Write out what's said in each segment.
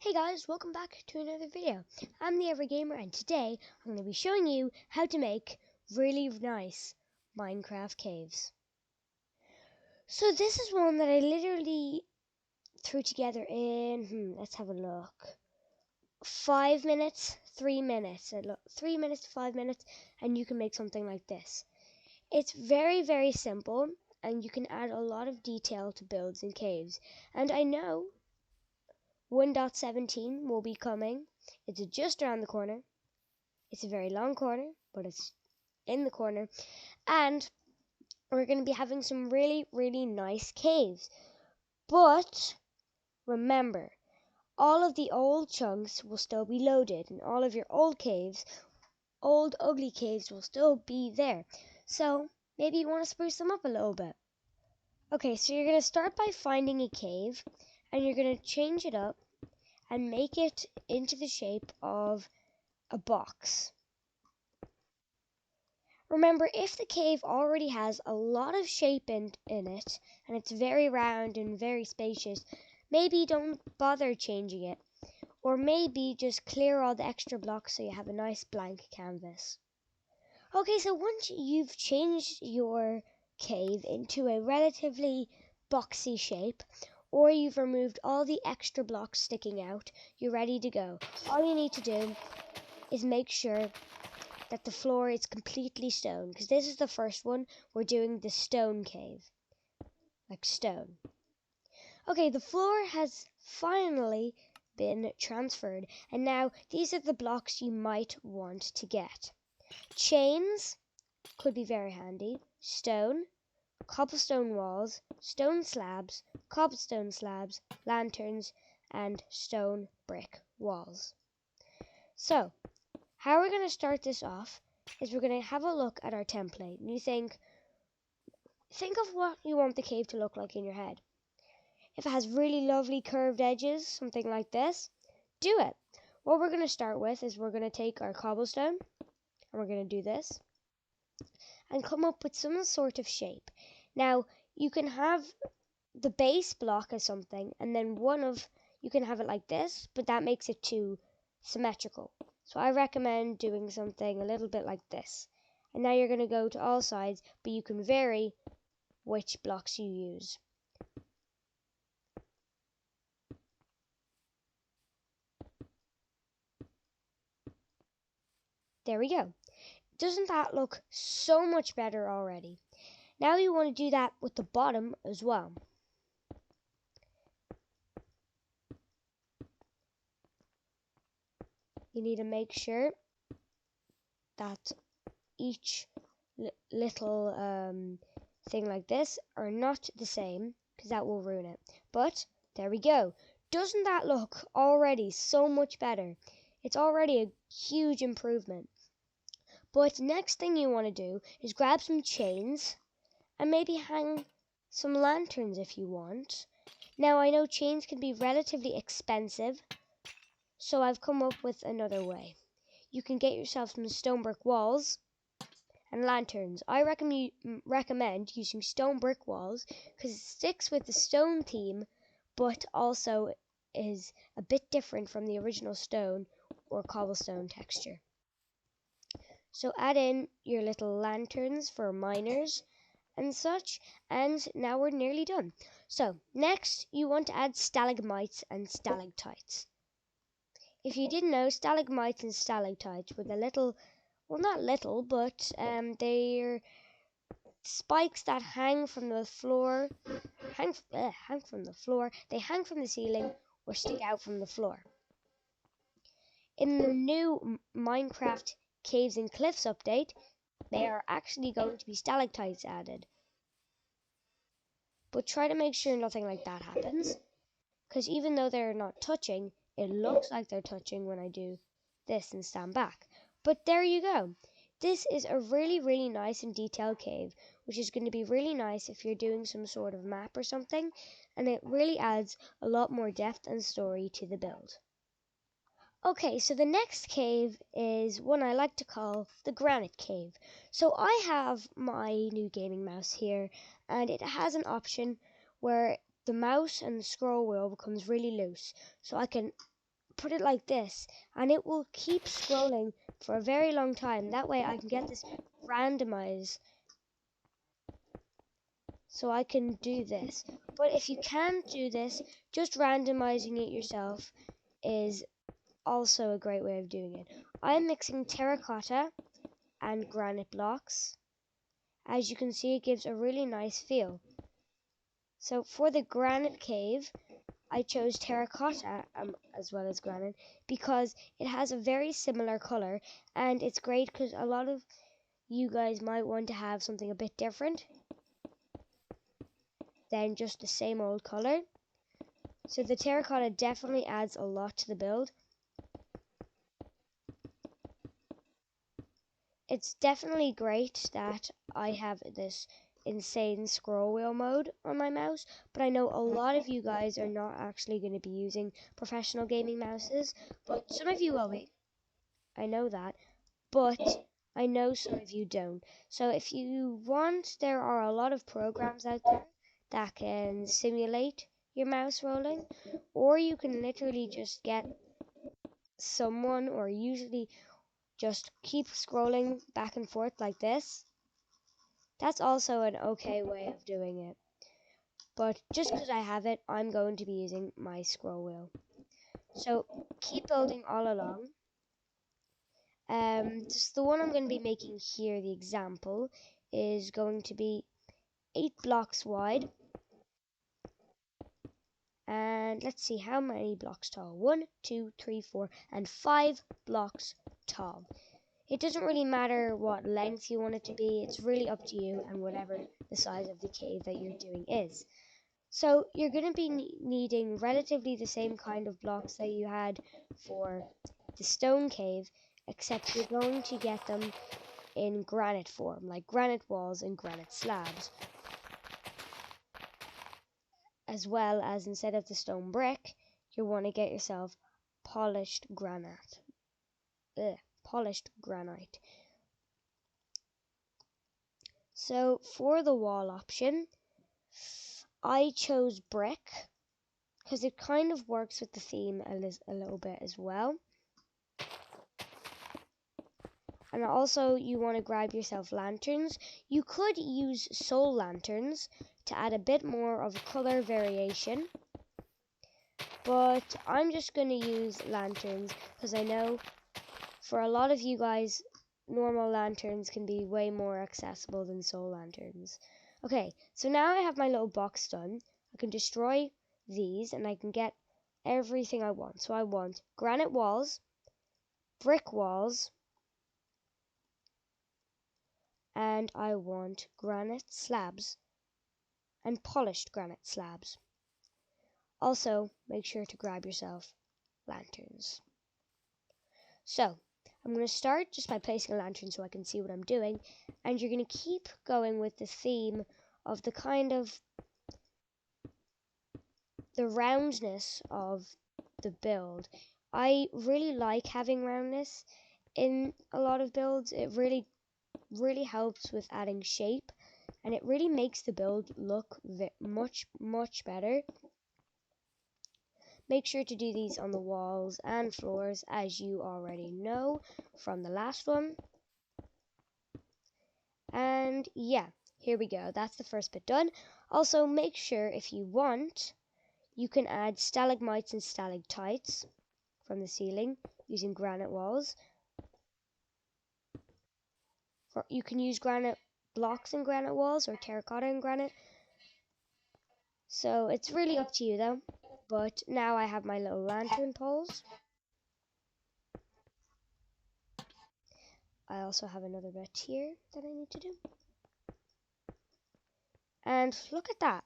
Hey guys, welcome back to another video. I'm the EveryGamer and today I'm going to be showing you how to make really nice Minecraft caves. So this is one that I literally threw together in, let's have a look, 5 minutes, 3 minutes, 3 minutes to 5 minutes, and you can make something like this. It's very, very simple and you can add a lot of detail to builds and caves. And I know 1.17 will be coming. It's just around the corner. It's a very long corner, but it's in the corner. And we're going to be having some really, really nice caves. But remember, all of the old chunks will still be loaded, and all of your old caves, old ugly caves, will still be there. So maybe you want to spruce them up a little bit. Okay, so you're going to start by finding a cave, and you're going to change it up and make it into the shape of a box. Remember, if the cave already has a lot of shape in it, and it's very round and very spacious, maybe don't bother changing it. Or maybe just clear all the extra blocks so you have a nice blank canvas. Okay, so once you've changed your cave into a relatively boxy shape, or you've removed all the extra blocks sticking out, you're ready to go. All you need to do is make sure that the floor is completely stone, because this is the first one. We're doing the stone cave, like stone. Okay, the floor has finally been transferred, and now these are the blocks you might want to get. Chains could be very handy. Stone, cobblestone walls, stone slabs, cobblestone slabs, lanterns, and stone brick walls. So, how we're going to start this off is we're going to have a look at our template, and you think of what you want the cave to look like in your head. If it has really lovely curved edges, something like this, do it. What we're going to start with is we're going to take our cobblestone, and we're going to do this, and come up with some sort of shape. Now, you can have the base block as something, and then you can have it like this, but that makes it too symmetrical. So I recommend doing something a little bit like this. And now you're going to go to all sides, but you can vary which blocks you use. There we go. Doesn't that look so much better already? Now you want to do that with the bottom as well. You need to make sure that each little thing like this are not the same, because that will ruin it. But there we go. Doesn't that look already so much better? It's already a huge improvement. But next thing you want to do is grab some chains and maybe hang some lanterns if you want. Now I know chains can be relatively expensive, so I've come up with another way. You can get yourself some stone brick walls and lanterns. I recommend using stone brick walls because it sticks with the stone theme, but also is a bit different from the original stone or cobblestone texture. So add in your little lanterns for miners and such, and now we're nearly done. So next you want to add stalagmites and stalactites. If you didn't know, stalagmites and stalactites were the little, well, not little, but they're spikes that hang from the floor, hang from the floor, they hang from the ceiling or stick out from the floor. In the new Minecraft Caves and Cliffs update, they are actually going to be stalactites added. But try to make sure nothing like that happens, because even though they're not touching, it looks like they're touching when I do this and stand back. But there you go. This is a really, really nice and detailed cave, which is going to be really nice if you're doing some sort of map or something, and it really adds a lot more depth and story to the build. Okay, so the next cave is one I like to call the Granite Cave. So I have my new gaming mouse here, and it has an option where the mouse and the scroll wheel becomes really loose. So I can put it like this, and it will keep scrolling for a very long time. That way I can get this randomized, so I can do this. But if you can't do this, just randomizing it yourself is also a great way of doing it. I'm mixing terracotta and granite blocks. As you can see, it gives a really nice feel. So for the Granite Cave, I chose terracotta as well as granite because it has a very similar color, and it's great because a lot of you guys might want to have something a bit different than just the same old color. So the terracotta definitely adds a lot to the build. It's definitely great that I have this insane scroll wheel mode on my mouse, but I know a lot of you guys are not actually going to be using professional gaming mouses, but some of you will be. I know that, but I know some of you don't. So if you want, there are a lot of programs out there that can simulate your mouse rolling, or you can literally just get someone, or usually just keep scrolling back and forth like this. That's also an okay way of doing it. But just because I have it, I'm going to be using my scroll wheel. So keep building all along. Just the one I'm going to be making here, the example, is going to be 8 blocks wide. And let's see how many blocks tall. 1, 2, 3, 4, and 5 blocks tall. It doesn't really matter what length you want it to be. It's really up to you and whatever the size of the cave that you're doing is. So you're going to be needing relatively the same kind of blocks that you had for the stone cave, except you're going to get them in granite form, like granite walls and granite slabs. As well as, instead of the stone brick, you want to get yourself polished granite. Polished granite. So for the wall option, I chose brick because it kind of works with the theme a little bit as well. And also, you want to grab yourself lanterns. You could use soul lanterns to add a bit more of a color variation, but I'm just going to use lanterns because I know for a lot of you guys, normal lanterns can be way more accessible than soul lanterns. Okay, so now I have my little box done. I can destroy these and I can get everything I want. So I want granite walls, brick walls, and I want granite slabs and polished granite slabs. Also, make sure to grab yourself lanterns. So, I'm going to start just by placing a lantern so I can see what I'm doing, and you're going to keep going with the theme of the kind of the roundness of the build. I really like having roundness in a lot of builds. It really helps with adding shape, and it really makes the build look much better. Make sure to do these on the walls and floors, as you already know from the last one. And yeah, here we go. That's the first bit done. Also, make sure if you want, you can add stalagmites and stalactites from the ceiling using granite walls. You can use granite blocks and granite walls, or terracotta and granite. So it's really up to you though. But now I have my little lantern poles. I also have another bit here that I need to do. And look at that.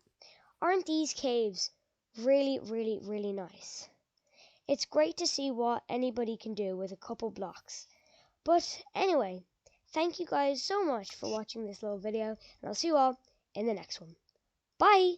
Aren't these caves really nice? It's great to see what anybody can do with a couple blocks. But anyway, thank you guys so much for watching this little video, and I'll see you all in the next one. Bye!